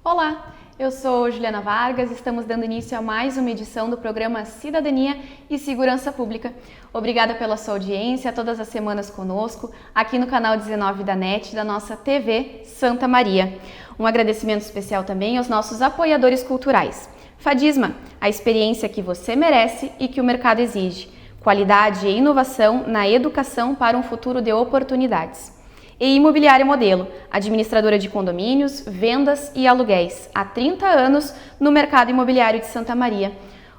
Olá, eu sou Juliana Vargas e estamos dando início a mais uma edição do programa Cidadania e Segurança Pública. Obrigada pela sua audiência todas as semanas conosco, aqui no canal 19 da NET, da nossa TV Santa Maria. Um agradecimento especial também aos nossos apoiadores culturais. Fadisma, a experiência que você merece e que o mercado exige. Qualidade e inovação na educação para um futuro de oportunidades. E Imobiliária Modelo, administradora de condomínios, vendas e aluguéis, há 30 anos no mercado imobiliário de Santa Maria.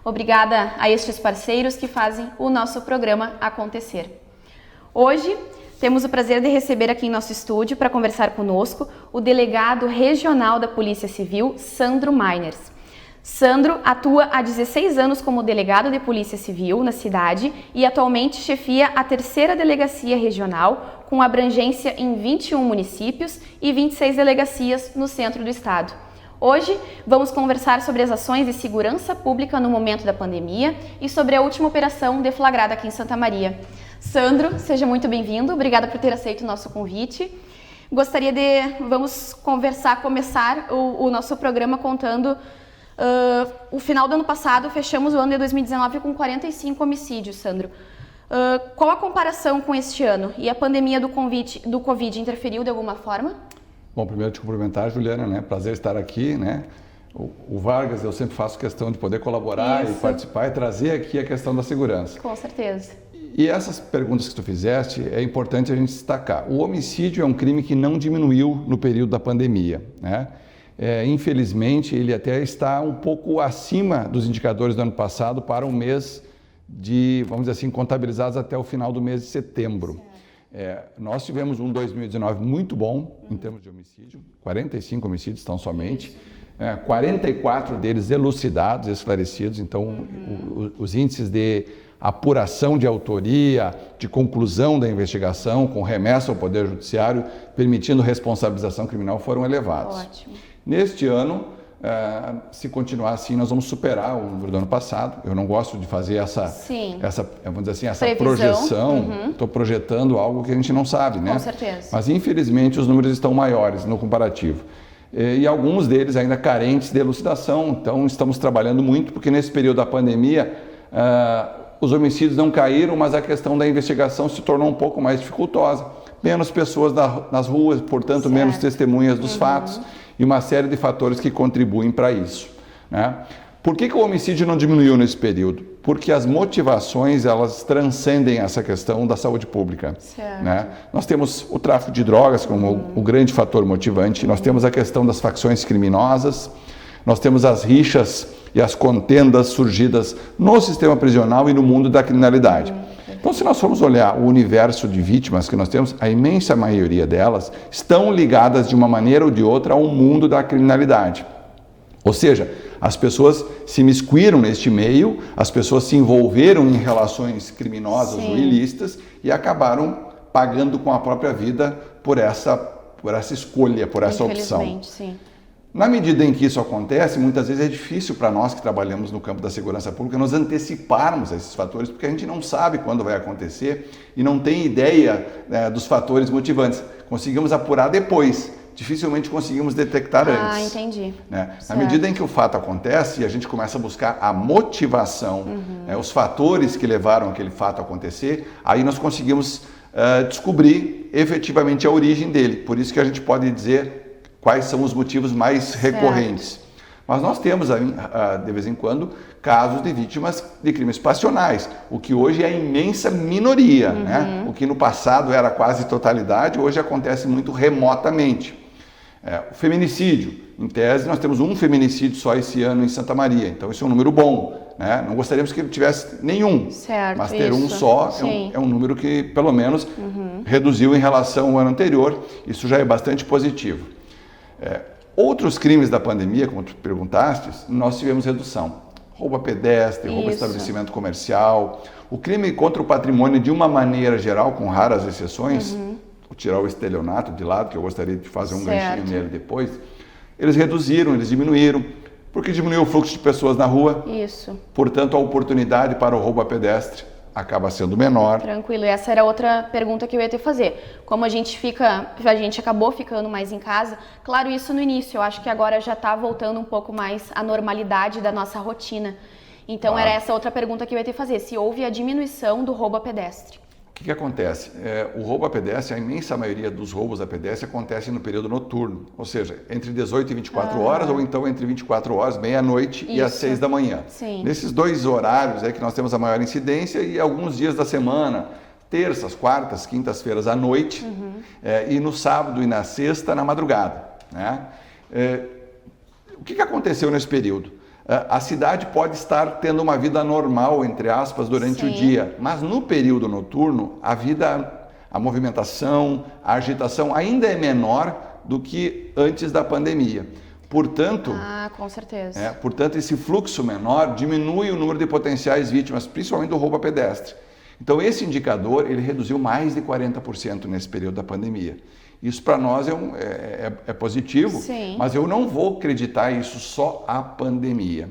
Obrigada a estes parceiros que fazem o nosso programa acontecer. Hoje, temos o prazer de receber aqui em nosso estúdio para conversar conosco o delegado regional da Polícia Civil, Sandro Meiners. Sandro atua há 16 anos como delegado de Polícia Civil na cidade e atualmente chefia a 3ª Delegacia Regional, com abrangência em 21 municípios e 26 delegacias no centro do estado. Hoje vamos conversar sobre as ações de segurança pública no momento da pandemia e sobre a última operação deflagrada aqui em Santa Maria. Sandro, seja muito bem-vindo, obrigada por ter aceito o nosso convite. Vamos começar o nosso programa contando o final do ano passado, fechamos o ano de 2019 com 45 homicídios, Sandro. Qual a comparação com este ano? E a pandemia do Covid interferiu de alguma forma? Bom, primeiro te cumprimentar, Juliana, né? Prazer estar aqui, né? O Vargas, eu sempre faço questão de poder colaborar e participar e trazer aqui a questão da segurança. Com certeza. E essas perguntas que tu fizeste, é importante a gente destacar. O homicídio é um crime que não diminuiu no período da pandemia, né? Infelizmente, ele até está um pouco acima dos indicadores do ano passado para um mês de, vamos dizer assim, contabilizados até o final do mês de setembro. Nós tivemos um 2019 muito bom em termos de homicídio, 45 homicídios tão somente, 44 deles elucidados, esclarecidos, então os índices de apuração de autoria, de conclusão da investigação, com remessa ao Poder Judiciário, permitindo responsabilização criminal, foram elevados. Ótimo. Neste ano, se continuar assim, nós vamos superar o número do ano passado. Eu não gosto de fazer vamos dizer assim, essa projeção. Estou projetando algo que a gente não sabe, né? Com certeza. Mas, infelizmente, os números estão maiores no comparativo. E alguns deles ainda carentes de elucidação. Então, estamos trabalhando muito, porque nesse período da pandemia, os homicídios não caíram, mas a questão da investigação se tornou um pouco mais dificultosa. Menos pessoas nas ruas, portanto, menos testemunhas dos fatos. E uma série de fatores que contribuem para isso, né? Por que o homicídio não diminuiu nesse período? Porque as motivações, elas transcendem essa questão da saúde pública, né? Nós temos o tráfico de drogas como o grande fator motivante, nós temos a questão das facções criminosas, nós temos as rixas e as contendas surgidas no sistema prisional e no mundo da criminalidade. Então, se nós formos olhar o universo de vítimas que nós temos, a imensa maioria delas estão ligadas de uma maneira ou de outra ao mundo da criminalidade. Ou seja, as pessoas se miscuíram neste meio, as pessoas se envolveram em relações criminosas ou ilícitas e acabaram pagando com a própria vida por essa escolha, por essa opção. Sim. Na medida em que isso acontece, muitas vezes é difícil para nós que trabalhamos no campo da segurança pública nos anteciparmos a esses fatores, porque a gente não sabe quando vai acontecer e não tem ideia dos fatores motivantes. Conseguimos apurar depois, dificilmente conseguimos detectar antes. Entendi. Né? Na medida em que o fato acontece e a gente começa a buscar a motivação, os fatores que levaram aquele fato a acontecer, aí nós conseguimos descobrir efetivamente a origem dele. Por isso que a gente pode dizer quais são os motivos mais recorrentes. Mas nós temos, de vez em quando, casos de vítimas de crimes passionais, o que hoje é a imensa minoria, né? O que no passado era quase totalidade, hoje acontece muito remotamente. O feminicídio, em tese, nós temos um feminicídio só esse ano em Santa Maria, então isso é um número bom, né? Não gostaríamos que ele tivesse nenhum, mas ter um só é um número que, pelo menos, reduziu em relação ao ano anterior, isso já é bastante positivo. Outros crimes da pandemia, como tu perguntaste, nós tivemos redução. Roubo a pedestre, roubo a estabelecimento comercial, o crime contra o patrimônio de uma maneira geral, com raras exceções, vou tirar o estelionato de lado, que eu gostaria de fazer um ganchinho nele depois, eles reduziram, eles diminuíram, porque diminuiu o fluxo de pessoas na rua, portanto a oportunidade para o roubo a pedestre acaba sendo menor. Tranquilo, e essa era outra pergunta que eu ia te fazer. Como a gente acabou ficando mais em casa, claro, isso no início, eu acho que agora já está voltando um pouco mais à normalidade da nossa rotina. Então era essa outra pergunta que eu ia te fazer, se houve a diminuição do roubo a pedestre. O que acontece? O roubo a pedestre, a imensa maioria dos roubos a pedestre acontece no período noturno, ou seja, entre 18 e 24 horas ou então entre 24 horas, meia-noite e às 6 da manhã. Sim. Nesses dois horários é que nós temos a maior incidência e alguns dias da semana, terças, quartas, quintas-feiras à noite e no sábado e na sexta na madrugada. Né? O que aconteceu nesse período? A cidade pode estar tendo uma vida normal, entre aspas, durante o dia, mas no período noturno, a movimentação, a agitação ainda é menor do que antes da pandemia. Portanto, com certeza. Portanto, esse fluxo menor diminui o número de potenciais vítimas, principalmente do roubo a pedestre. Então, esse indicador ele reduziu mais de 40% nesse período da pandemia. Isso para nós é positivo, mas eu não vou acreditar isso só à pandemia.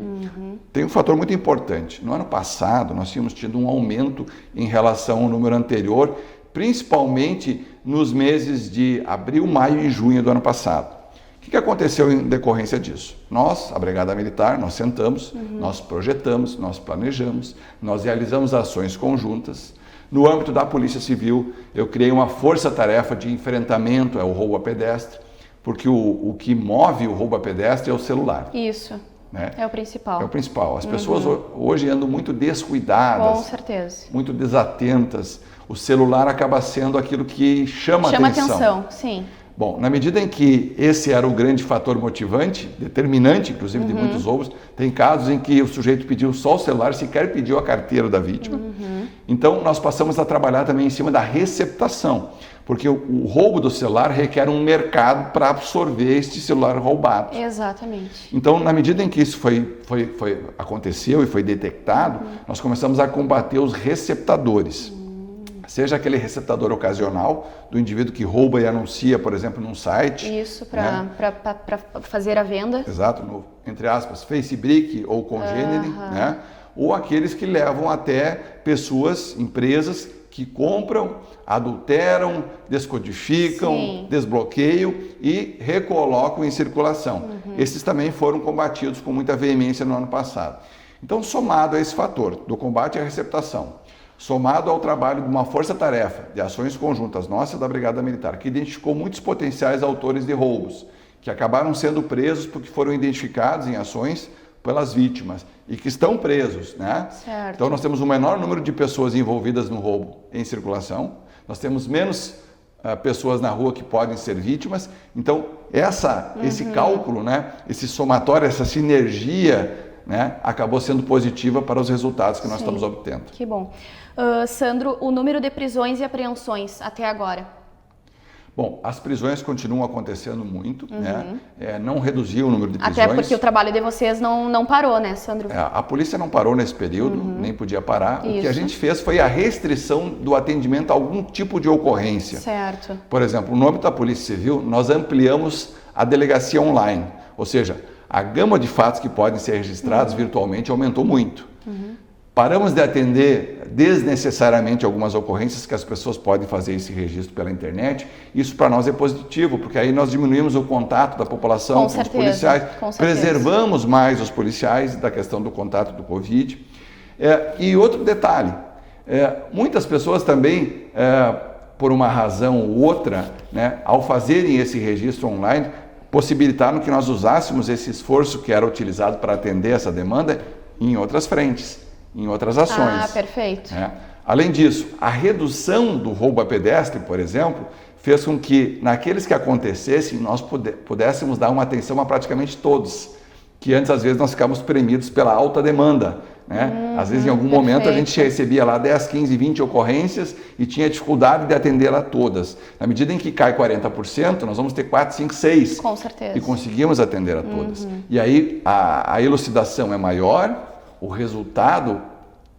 Tem um fator muito importante. No ano passado, nós tínhamos tido um aumento em relação ao número anterior, principalmente nos meses de abril, maio e junho do ano passado. O que aconteceu em decorrência disso? Nós, a Brigada Militar, nós sentamos, nós projetamos, nós planejamos, nós realizamos ações conjuntas. No âmbito da Polícia Civil, eu criei uma força-tarefa de enfrentamento ao roubo a pedestre, porque o que move o roubo a pedestre é o celular. Isso, né? É o principal. É o principal. As pessoas hoje andam muito descuidadas, com certeza, muito desatentas. O celular acaba sendo aquilo que chama atenção. Sim. Bom, na medida em que esse era o grande fator motivante, determinante, inclusive, de muitos roubos, tem casos em que o sujeito pediu só o celular, sequer pediu a carteira da vítima. Então, nós passamos a trabalhar também em cima da receptação, porque o roubo do celular requer um mercado para absorver este celular roubado. Exatamente. Então, na medida em que isso aconteceu e foi detectado, nós começamos a combater os receptadores. Seja aquele receptador ocasional do indivíduo que rouba e anuncia, por exemplo, num site. Isso, para fazer a venda. Exato, no, entre aspas, Facebook ou Congênere, né? Ou aqueles que levam até pessoas, empresas que compram, adulteram, descodificam, desbloqueiam e recolocam em circulação. Esses também foram combatidos com muita veemência no ano passado. Então, somado a esse fator do combate à receptação, somado ao trabalho de uma força-tarefa de ações conjuntas nossa da Brigada Militar, que identificou muitos potenciais autores de roubos, que acabaram sendo presos porque foram identificados em ações pelas vítimas e que estão presos, né? Certo. Então nós temos um menor número de pessoas envolvidas no roubo em circulação, nós temos menos pessoas na rua que podem ser vítimas. Então esse cálculo, né? Esse somatório, essa sinergia, né, acabou sendo positiva para os resultados que nós estamos obtendo. Que bom. Sandro, o número de prisões e apreensões até agora? Bom, as prisões continuam acontecendo muito, né? Não reduziu o número de prisões. Até porque o trabalho de vocês não parou, né, Sandro? A polícia não parou nesse período, nem podia parar. O que a gente fez foi a restrição do atendimento a algum tipo de ocorrência. Certo. Por exemplo, no âmbito da Polícia Civil, nós ampliamos a delegacia online, ou seja, a gama de fatos que podem ser registrados virtualmente aumentou muito. Paramos de atender desnecessariamente algumas ocorrências que as pessoas podem fazer esse registro pela internet. Isso para nós é positivo, porque aí nós diminuímos o contato da população com os policiais, preservamos mais os policiais da questão do contato do Covid. E outro detalhe, muitas pessoas também, por uma razão ou outra, né, ao fazerem esse registro online, possibilitaram que nós usássemos esse esforço que era utilizado para atender essa demanda em outras frentes, em outras ações. Perfeito. Além disso, a redução do roubo a pedestre, por exemplo, fez com que, naqueles que acontecessem, nós pudéssemos dar uma atenção a praticamente todos, que antes, às vezes, nós ficamos premidos pela alta demanda né? Às vezes, em algum momento, a gente recebia lá 10, 15, 20 ocorrências e tinha dificuldade de atendê-las todas. Na medida em que cai 40%, nós vamos ter 4, 5, 6. Com certeza. E conseguimos atender a todas. E aí a elucidação é maior, o resultado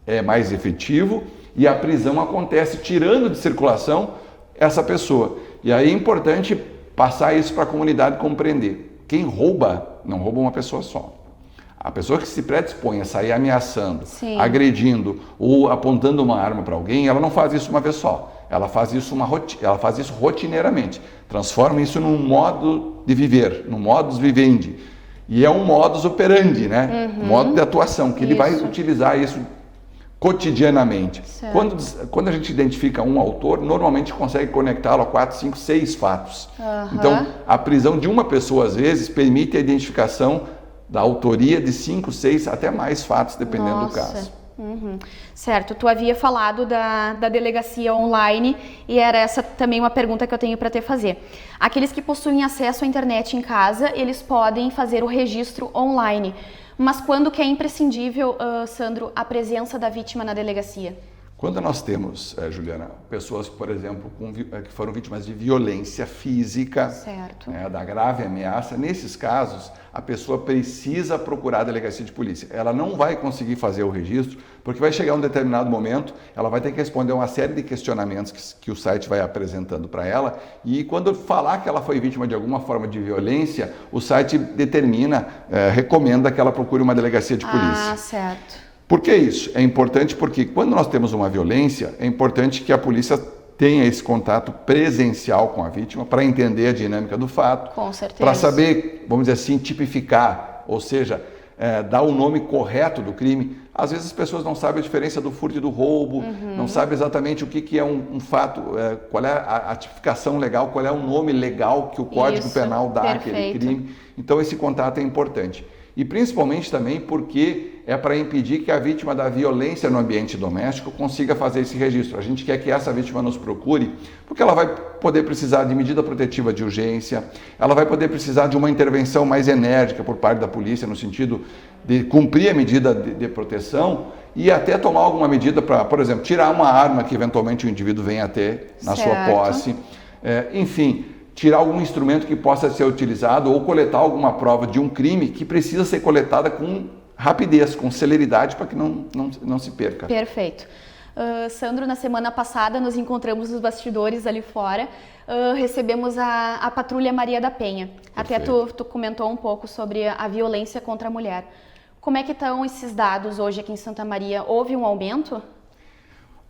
é mais efetivo e a prisão acontece tirando de circulação essa pessoa. E aí é importante passar isso para a comunidade compreender. Quem rouba, não rouba uma pessoa só. A pessoa que se predispõe a sair ameaçando, Sim. agredindo ou apontando uma arma para alguém, ela não faz isso uma vez só. Ela faz isso rotineiramente. Transforma isso num modo de viver, num modus vivendi. E é um modus operandi, né? Um modo de atuação, que ele vai utilizar isso cotidianamente. Quando a gente identifica um autor, normalmente consegue conectá-lo a 4, 5, 6 fatos. Então, a prisão de uma pessoa, às vezes, permite a identificação da autoria de 5, 6, até mais fatos, dependendo do caso. Certo, tu havia falado da delegacia online e era essa também uma pergunta que eu tenho para te fazer. Aqueles que possuem acesso à internet em casa, eles podem fazer o registro online. Mas quando que é imprescindível, Sandro, a presença da vítima na delegacia? Quando nós temos, Juliana, pessoas, por exemplo, que foram vítimas de violência física, né, da grave ameaça, nesses casos, a pessoa precisa procurar a delegacia de polícia. Ela não vai conseguir fazer o registro, porque vai chegar um determinado momento, ela vai ter que responder uma série de questionamentos que o site vai apresentando para ela, e quando falar que ela foi vítima de alguma forma de violência, o site recomenda que ela procure uma delegacia de polícia. Ah, certo. Por que isso? É importante porque quando nós temos uma violência, é importante que a polícia tenha esse contato presencial com a vítima para entender a dinâmica do fato. Com certeza. Para saber, vamos dizer assim, tipificar, ou seja, dar o nome correto do crime. Às vezes as pessoas não sabem a diferença do furto e do roubo, não sabem exatamente o que é um fato, qual é a tipificação legal, qual é o nome legal que o Código Penal dá àquele crime. Então esse contato é importante. E principalmente também porque é para impedir que a vítima da violência no ambiente doméstico consiga fazer esse registro. A gente quer que essa vítima nos procure, porque ela vai poder precisar de medida protetiva de urgência, ela vai poder precisar de uma intervenção mais enérgica por parte da polícia, no sentido de cumprir a medida de proteção e até tomar alguma medida para, por exemplo, tirar uma arma que eventualmente o indivíduo venha a ter na sua posse. Enfim, tirar algum instrumento que possa ser utilizado ou coletar alguma prova de um crime que precisa ser coletada com rapidez, com celeridade, para que não se perca. Perfeito. Sandro, na semana passada nos encontramos nos bastidores ali fora, recebemos a Patrulha Maria da Penha. Perfeito. Até tu comentou um pouco sobre a violência contra a mulher. Como é que estão esses dados hoje aqui em Santa Maria? Houve um aumento?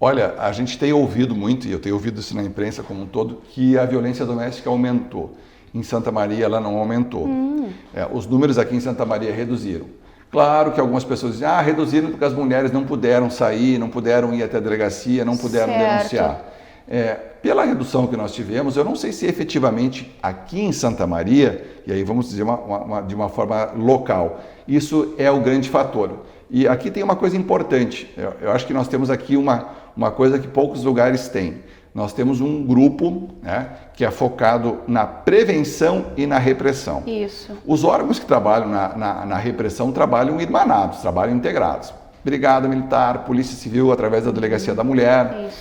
Olha, a gente tem ouvido muito, e eu tenho ouvido isso na imprensa como um todo, que a violência doméstica aumentou. Em Santa Maria ela não aumentou. Os números aqui em Santa Maria reduziram. Claro que algumas pessoas dizem, reduziram porque as mulheres não puderam sair, não puderam ir até a delegacia, não puderam denunciar. Pela redução que nós tivemos, eu não sei se efetivamente aqui em Santa Maria, e aí vamos dizer de uma forma local, isso é o grande fator. E aqui tem uma coisa importante, eu acho que nós temos aqui uma coisa que poucos lugares têm. Nós temos um grupo, né, que é focado na prevenção e na repressão. Isso. Os órgãos que trabalham na repressão trabalham irmanados, trabalham integrados. Brigada Militar, Polícia Civil através da Delegacia da Mulher,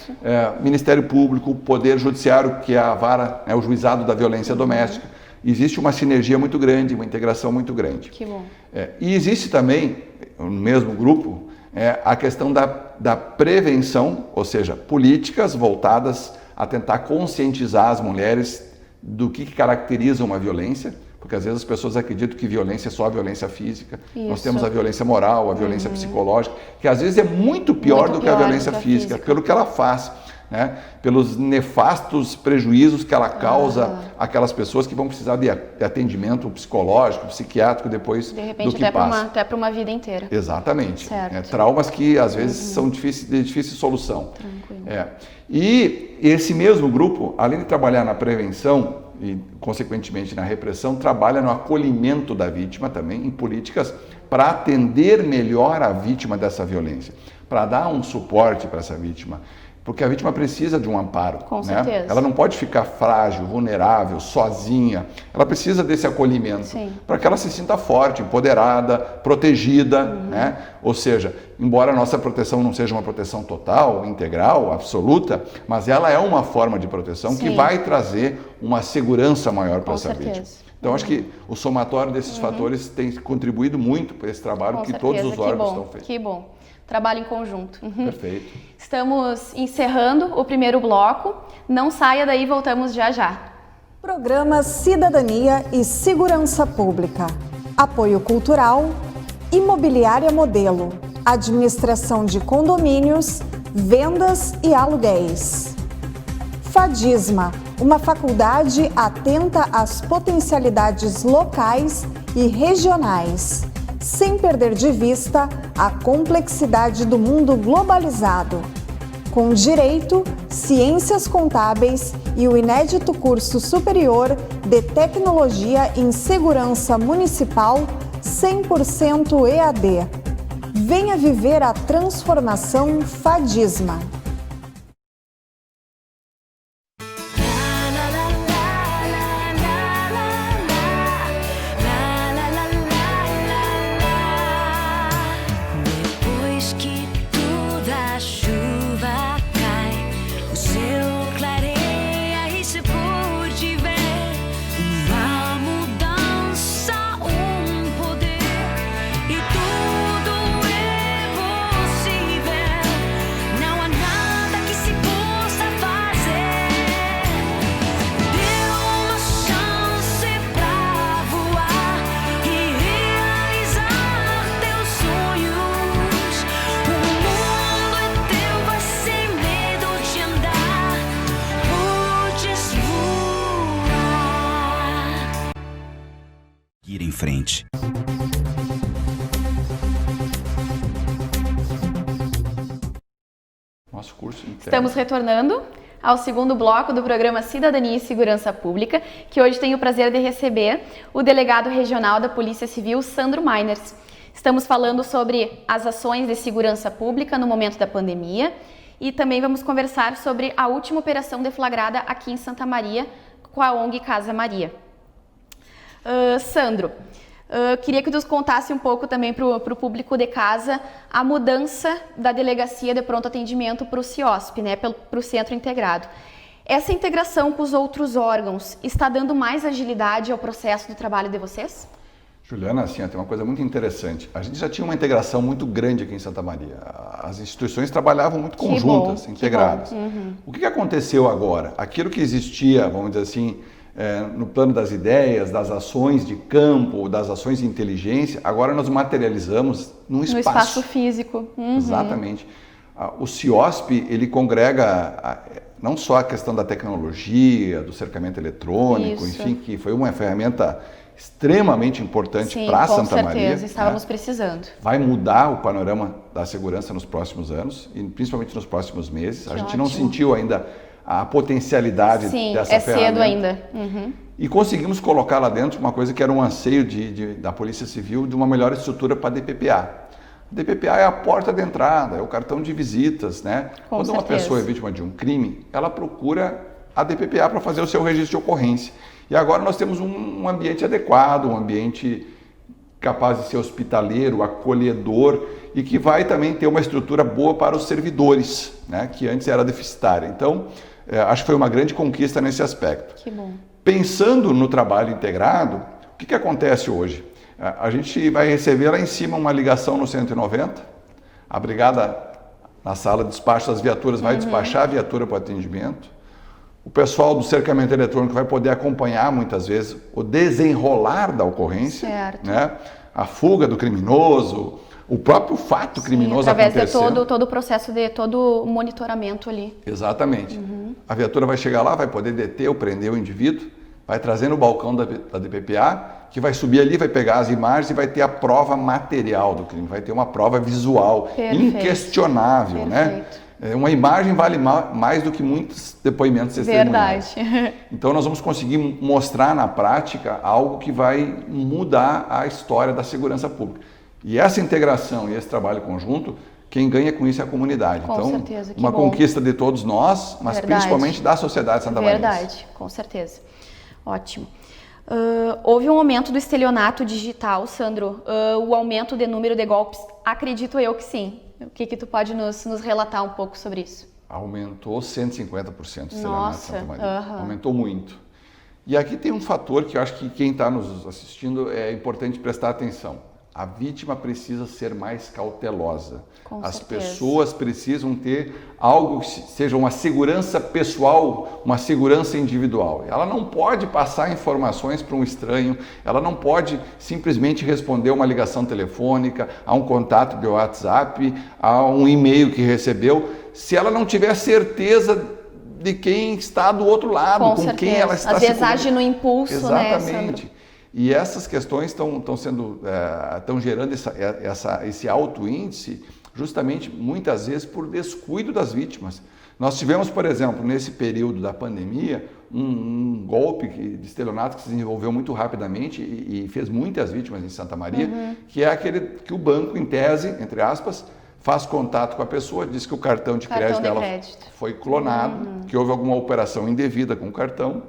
Ministério Público, Poder Judiciário, que é a vara, o juizado da violência doméstica. Existe uma sinergia muito grande, uma integração muito grande. Que bom. E existe também, no mesmo grupo, a questão da prevenção, ou seja, políticas voltadas a tentar conscientizar as mulheres do que caracteriza uma violência, porque às vezes as pessoas acreditam que violência é só a violência física. Isso. Nós temos a violência moral, a violência psicológica, que às vezes é muito pior do que a violência física, pelo que ela faz, né? Pelos nefastos prejuízos que ela causa àquelas pessoas que vão precisar de atendimento psicológico, psiquiátrico depois do que passa. De repente até para uma vida inteira. Exatamente. Traumas que às vezes são de difícil solução. E esse mesmo grupo, além de trabalhar na prevenção e, consequentemente, na repressão, trabalha no acolhimento da vítima também, em políticas para atender melhor a vítima dessa violência, para dar um suporte para essa vítima. porque a vítima precisa de um amparo. Com né? certeza. Ela não pode ficar frágil, vulnerável, sozinha. Ela precisa desse acolhimento para que ela se sinta forte, empoderada, protegida. Né? Ou seja, embora a nossa proteção não seja uma proteção total, integral, absoluta, mas ela é uma forma de proteção que vai trazer uma segurança maior para essa vítima. Então, acho que o somatório desses fatores tem contribuído muito para esse trabalho que todos os órgãos estão fazendo. Que bom. Trabalho em conjunto. Perfeito. Estamos encerrando o primeiro bloco. Não saia daí, voltamos já já. Programa Cidadania e Segurança Pública. Apoio Cultural, Imobiliária Modelo, Administração de Condomínios, Vendas e Aluguéis. Fadisma, uma faculdade atenta às potencialidades locais e regionais, sem perder de vista a complexidade do mundo globalizado. Com Direito, Ciências Contábeis e o inédito curso superior de Tecnologia em Segurança Municipal 100% EAD. Venha viver a transformação Fadisma. Em frente. Nosso curso inteiro. Estamos retornando ao segundo bloco do programa Cidadania e Segurança Pública, que hoje tenho o prazer de receber o delegado regional da Polícia Civil, Sandro Meiners. Estamos falando sobre as ações de segurança pública no momento da pandemia e também vamos conversar sobre a última operação deflagrada aqui em Santa Maria com a ONG Casa Maria. Sandro, queria que tu contasse um pouco também para o público de casa a mudança da Delegacia de Pronto Atendimento para o CIOSP, né, para o Centro Integrado. Essa integração com os outros órgãos está dando mais agilidade ao processo do trabalho de vocês? Juliana, assim, tem uma coisa muito interessante. A gente já tinha uma integração muito grande aqui em Santa Maria. As instituições trabalhavam muito conjuntas, integradas. O que aconteceu agora? Aquilo que existia, vamos dizer assim, no plano das ideias, das ações de campo, das ações de inteligência, agora nós materializamos num espaço. No espaço físico. Exatamente. O CIOSP, ele congrega não só a questão da tecnologia, do cercamento eletrônico, enfim, que foi uma ferramenta extremamente importante para Santa Maria. Com certeza, estávamos precisando. Vai mudar o panorama da segurança nos próximos anos e principalmente nos próximos meses. A gente não sentiu ainda a potencialidade dessa ferramenta. Sim, é cedo ainda. E conseguimos colocar lá dentro uma coisa que era um anseio da Polícia Civil de uma melhor estrutura para a DPPA. A DPPA é a porta de entrada, é o cartão de visitas, né? Quando uma pessoa é vítima de um crime, ela procura a DPPA para fazer o seu registro de ocorrência. E agora nós temos um ambiente adequado, um ambiente capaz de ser hospitaleiro, acolhedor e que vai também ter uma estrutura boa para os servidores, né? Que antes era deficitária. Então, acho que foi uma grande conquista nesse aspecto. Que bom. Pensando no trabalho integrado, o que acontece hoje? A gente vai receber lá em cima uma ligação no 190, a brigada na sala de despacho das viaturas vai despachar a viatura para o atendimento, o pessoal do cercamento eletrônico vai poder acompanhar muitas vezes o desenrolar da ocorrência, né? A fuga do criminoso, o próprio fato criminoso através acontecendo. Através de todo o processo, de todo o monitoramento ali. Exatamente. A viatura vai chegar lá, vai poder deter ou prender o indivíduo, vai trazer no balcão da DPPA, que vai subir ali, vai pegar as imagens e vai ter a prova material do crime, vai ter uma prova visual, inquestionável, né? Uma imagem vale mais do que muitos depoimentos testemunhais. Verdade. Então nós vamos conseguir mostrar na prática algo que vai mudar a história da segurança pública. E essa integração e esse trabalho conjunto quem ganha com isso é a comunidade. Com então, certeza, que uma bom. conquista de todos nós, mas principalmente da sociedade santamarense. Verdade, com certeza. Ótimo. Houve um aumento do estelionato digital, Sandro. O aumento de número de golpes, acredito eu que sim. O que tu pode nos relatar um pouco sobre isso? Aumentou 150% o estelionato Nossa, em Santa Maria. Aumentou muito. E aqui tem um fator que eu acho que quem está nos assistindo é importante prestar atenção. A vítima precisa ser mais cautelosa. As pessoas precisam ter algo que seja uma segurança pessoal, uma segurança individual. Ela não pode passar informações para um estranho, ela não pode simplesmente responder uma ligação telefônica, a um contato de WhatsApp, a um e-mail que recebeu, se ela não tiver certeza de quem está do outro lado, com quem ela está se comunicando. Às vezes age no impulso, Exatamente. né, Sandro? E essas questões estão gerando esse alto índice justamente muitas vezes por descuido das vítimas. Nós tivemos, por exemplo, nesse período da pandemia, um golpe de estelionato que se desenvolveu muito rapidamente e fez muitas vítimas em Santa Maria, que é aquele que o banco, em tese, entre aspas, faz contato com a pessoa, diz que o cartão de crédito dela foi clonado, que houve alguma operação indevida com o cartão,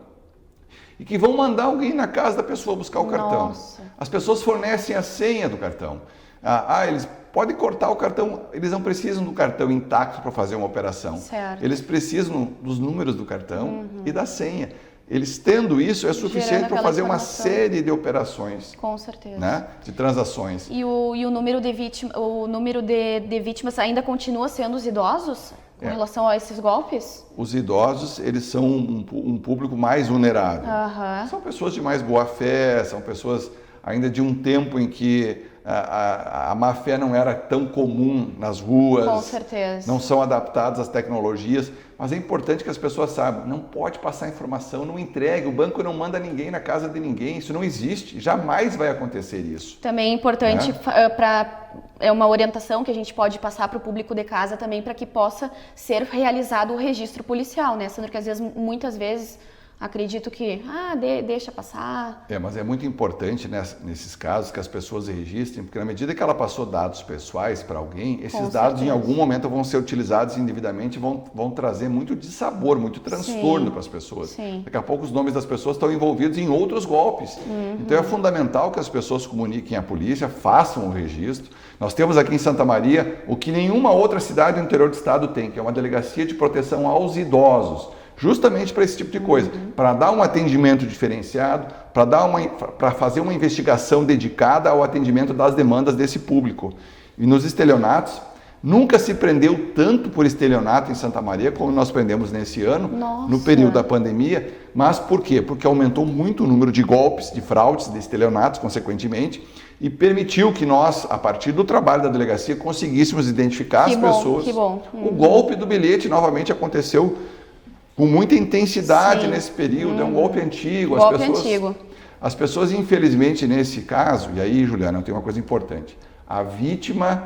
e que vão mandar alguém na casa da pessoa buscar o cartão. As pessoas fornecem a senha do cartão. Eles podem cortar o cartão, eles não precisam do cartão intacto para fazer uma operação. Certo. Eles precisam dos números do cartão e da senha. Eles tendo isso é suficiente para fazer uma série de operações. Com certeza. Né? De transações. E o número de vítimas ainda continua sendo os idosos? Com relação a esses golpes? Os idosos, eles são um público mais vulnerável. São pessoas de mais boa fé, são pessoas ainda de um tempo em que a má fé não era tão comum nas ruas. Com certeza. Não são adaptados às tecnologias. Mas é importante que as pessoas saibam, não pode passar informação, não entregue, o banco não manda ninguém na casa de ninguém, isso não existe, jamais vai acontecer isso. Também é importante, é uma orientação que a gente pode passar para o público de casa também, para que possa ser realizado o registro policial, né, Sandro? Que às vezes, muitas vezes, acredito que, deixa passar. Mas é muito importante nesses casos que as pessoas registrem, porque na medida que ela passou dados pessoais para alguém, esses dados em algum momento vão ser utilizados indevidamente e vão trazer muito dissabor, muito transtorno para as pessoas. Sim. Daqui a pouco os nomes das pessoas estão envolvidos em outros golpes. Então é fundamental que as pessoas comuniquem à polícia, façam o registro. Nós temos aqui em Santa Maria o que nenhuma outra cidade do interior do estado tem, que é uma delegacia de proteção aos idosos. Justamente para esse tipo de coisa, para dar um atendimento diferenciado, para fazer uma investigação dedicada ao atendimento das demandas desse público. E nos estelionatos, nunca se prendeu tanto por estelionato em Santa Maria como nós prendemos nesse ano, no período da pandemia. Mas por quê? Porque aumentou muito o número de golpes, de fraudes, de estelionatos, consequentemente, e permitiu que nós, a partir do trabalho da delegacia, conseguíssemos identificar as pessoas. Que bom. O golpe do bilhete novamente aconteceu com muita intensidade nesse período, é um golpe antigo. As pessoas, infelizmente, nesse caso, e aí, Juliana, tem uma coisa importante, a vítima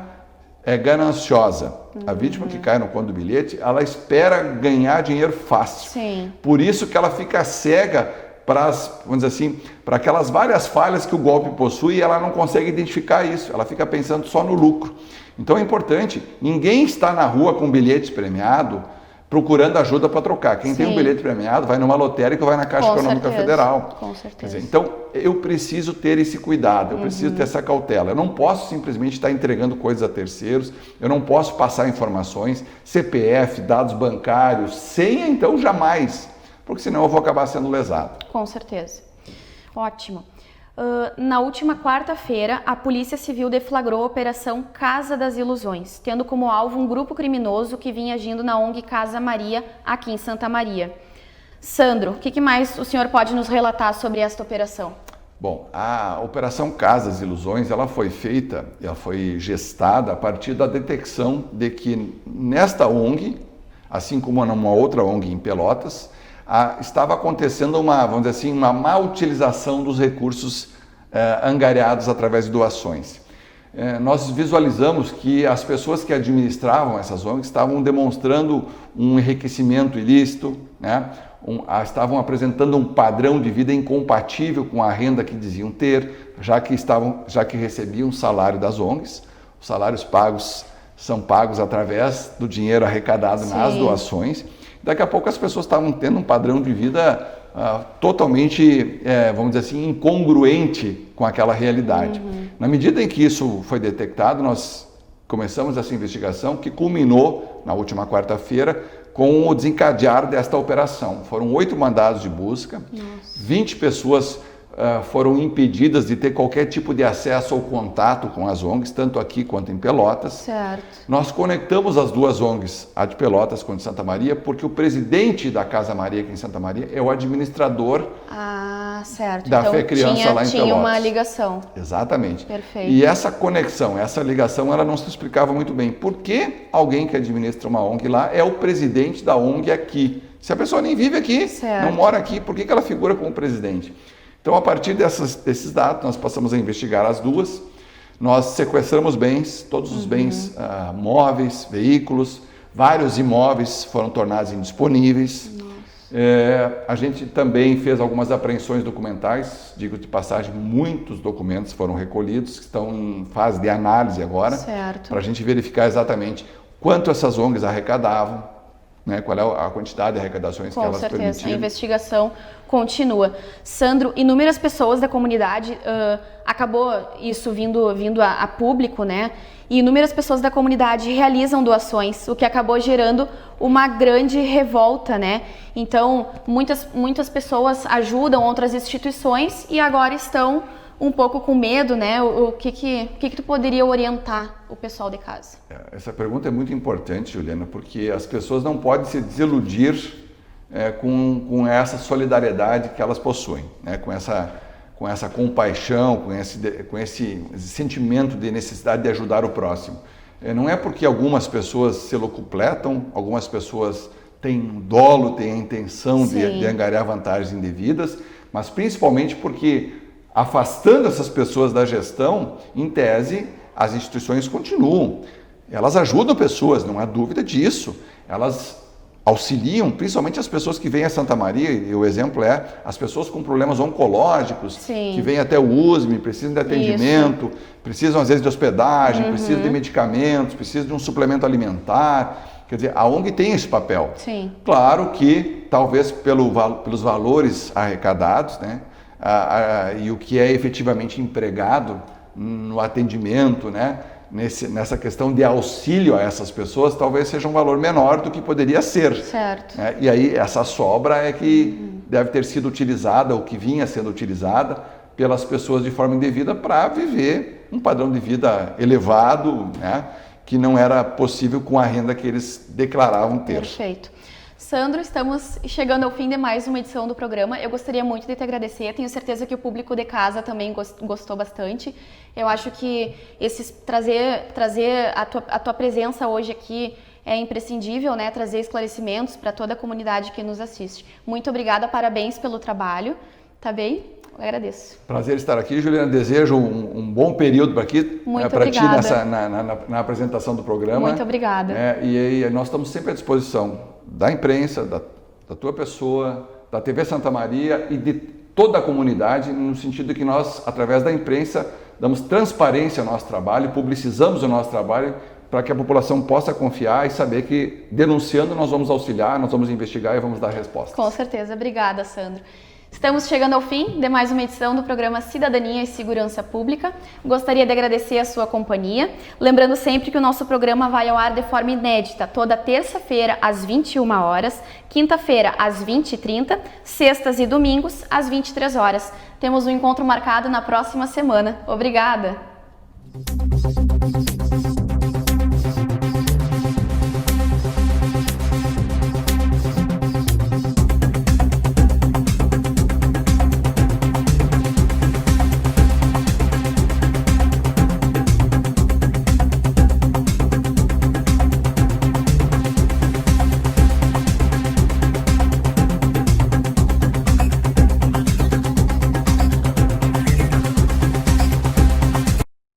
é gananciosa. A vítima que cai no conto do bilhete, ela espera ganhar dinheiro fácil. Sim. Por isso que ela fica cega para aquelas várias falhas que o golpe possui e ela não consegue identificar isso, ela fica pensando só no lucro. Então é importante, ninguém está na rua com bilhete premiado procurando ajuda para trocar. Quem tem um bilhete premiado vai numa lotérica ou vai na Caixa Econômica Federal. Com certeza. Quer dizer, então, eu preciso ter esse cuidado, eu preciso ter essa cautela. Eu não posso simplesmente estar entregando coisas a terceiros, eu não posso passar informações, CPF, dados bancários, senha, então jamais, porque senão eu vou acabar sendo lesado. Com certeza. Ótimo. Na última quarta-feira, a Polícia Civil deflagrou a Operação Casa das Ilusões, tendo como alvo um grupo criminoso que vinha agindo na ONG Casa Maria, aqui em Santa Maria. Sandro, o que mais o senhor pode nos relatar sobre esta operação? Bom, a Operação Casa das Ilusões, ela foi gestada a partir da detecção de que nesta ONG, assim como numa outra ONG em Pelotas, estava acontecendo uma má utilização dos recursos angariados através de doações. Nós visualizamos que as pessoas que administravam essas ONGs estavam demonstrando um enriquecimento ilícito, né? Estavam apresentando um padrão de vida incompatível com a renda que diziam ter, já que recebiam o salário das ONGs, os salários pagos são pagos através do dinheiro arrecadado nas doações. Daqui a pouco as pessoas estavam tendo um padrão de vida totalmente, vamos dizer assim, incongruente com aquela realidade. Na medida em que isso foi detectado, nós começamos essa investigação que culminou na última quarta-feira com o desencadear desta operação. Foram 8 mandados de busca, 20 pessoas foram impedidas de ter qualquer tipo de acesso ou contato com as ONGs, tanto aqui quanto em Pelotas. Certo. Nós conectamos as 2 ONGs, a de Pelotas com a de Santa Maria, porque o presidente da Casa Maria aqui em Santa Maria é o administrador certo. da então, Fé Criança lá em Pelotas. Tinha uma ligação. Exatamente. Perfeito. E essa conexão, essa ligação, ela não se explicava muito bem. Por que alguém que administra uma ONG lá é o presidente da ONG aqui? Se a pessoa nem vive aqui, não mora aqui, por que ela figura como presidente? Então, a partir desses dados, nós passamos a investigar as 2. Nós sequestramos bens, todos os bens móveis, veículos, vários imóveis foram tornados indisponíveis. A gente também fez algumas apreensões documentais, digo de passagem, muitos documentos foram recolhidos, que estão em fase de análise agora, para a gente verificar exatamente quanto essas ONGs arrecadavam, né, qual é a quantidade de arrecadações que elas permitiam. Com certeza, a investigação continua. Sandro, inúmeras pessoas da comunidade, acabou isso vindo a público, né? E inúmeras pessoas da comunidade realizam doações, o que acabou gerando uma grande revolta, né? Então, muitas pessoas ajudam outras instituições e agora estão um pouco com medo, né? O que tu poderia orientar o pessoal de casa? Essa pergunta é muito importante, Juliana, porque as pessoas não podem se desiludir com essa solidariedade que elas possuem, né? com essa compaixão, com esse sentimento de necessidade de ajudar o próximo. Não é porque algumas pessoas se locupletam, algumas pessoas têm dolo, têm a intenção de angariar vantagens indevidas, mas principalmente porque afastando essas pessoas da gestão, em tese, as instituições continuam. Elas ajudam pessoas, não há dúvida disso. Elas auxiliam, principalmente as pessoas que vêm a Santa Maria, e o exemplo é as pessoas com problemas oncológicos, que vêm até o USM, precisam de atendimento, precisam às vezes de hospedagem, precisam de medicamentos, precisam de um suplemento alimentar. Quer dizer, a ONG tem esse papel. Claro que, talvez pelos valores arrecadados, né, e o que é efetivamente empregado no atendimento, né, nessa questão de auxílio a essas pessoas, talvez seja um valor menor do que poderia ser. Certo. Né? E aí essa sobra é que deve ter sido utilizada, ou que vinha sendo utilizada pelas pessoas de forma indevida para viver um padrão de vida elevado, né, que não era possível com a renda que eles declaravam ter. Perfeito. Sandro, estamos chegando ao fim de mais uma edição do programa. Eu gostaria muito de te agradecer. Tenho certeza que o público de casa também gostou bastante. Eu acho que trazer a tua presença hoje aqui é imprescindível, né? Trazer esclarecimentos para toda a comunidade que nos assiste. Muito obrigada, parabéns pelo trabalho. Tá bem? Eu agradeço. Prazer estar aqui, Juliana. Desejo um bom período para ti na apresentação do programa. Muito obrigada. E nós estamos sempre à disposição da imprensa, da tua pessoa, da TV Santa Maria e de toda a comunidade, no sentido que nós, através da imprensa, damos transparência ao nosso trabalho, publicizamos o nosso trabalho para que a população possa confiar e saber que, denunciando, nós vamos auxiliar, nós vamos investigar e vamos dar respostas. Com certeza. Obrigada, Sandro. Estamos chegando ao fim de mais uma edição do programa Cidadania e Segurança Pública. Gostaria de agradecer a sua companhia. Lembrando sempre que o nosso programa vai ao ar de forma inédita toda terça-feira às 21 horas, quinta-feira às 20h30, sextas e domingos às 23 horas. Temos um encontro marcado na próxima semana. Obrigada!